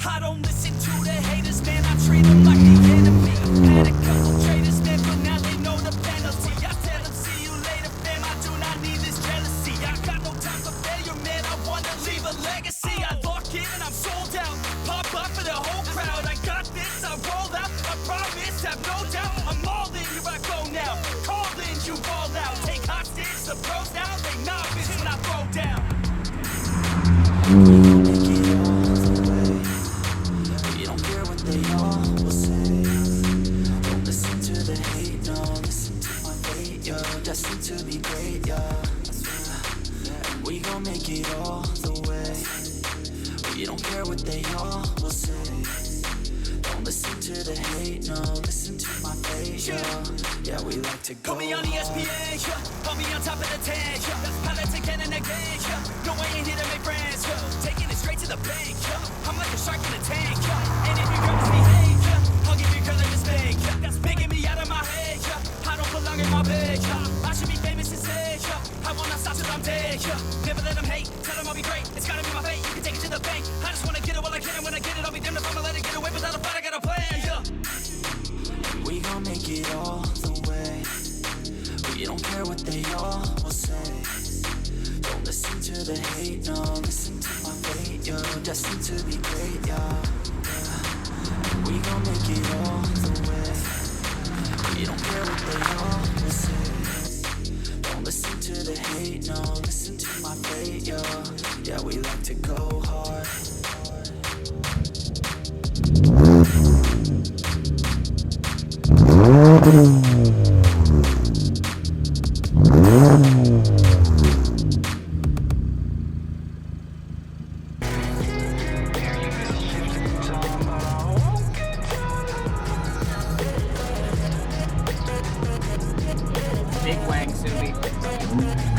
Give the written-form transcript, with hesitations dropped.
I don't listen to the haters, man, I treat them like the enemy. Had a couple traitors, man, but now they know the penalty. I tell them, see you later, fam, I do not need this jealousy. I got no time for failure, man, I wanna leave a legacy. I lock in and I'm sold out, pop up for the whole crowd. I got this, I roll out, I promise, have no doubt. I'm all in, here I go now, call in, you ball out. Take hostage, the pros now, they novice when I throw down. We don't care what they all will say. Don't listen to the hate, no, listen to my fate, yo. Destined to be great, yo. And we gon' make it all the way. We don't care what they all will say. Don't listen to the hate, no, listen to my fate, yo. Yeah, we like to go. Put me on ESPN, yeah. Put me on top of the tank, yeah. Pilots again and again, yeah. No, I ain't here to make friends, yeah. Taking it straight to the bank, yeah. I'm like a shark in a tank, yeah. And if you girl misbehave, yeah, I'll give your girl a mistake, yeah. That's making me out of my head, yeah. I don't belong in my bed, yeah. I should be famous instead, yeah. I wanna stop till I'm dead, yeah. Never let them hate, tell them I'll be great. It's gotta be my fate, you can take it to the bank. I just wanna get it while I can, and when I get it, I'll be damned if I'ma let it get away without a fight. I got a plan, yeah. We gon' make it all the way. We don't care what they all will say. Don't listen to the hate, no, listen to my fate, yo. Destined to be great, yo. We gon' make it all the way. We don't care what they all will say. Don't listen to the hate, no, listen to my fate, yo. Yeah, we like to go hard. Big Wang Subi.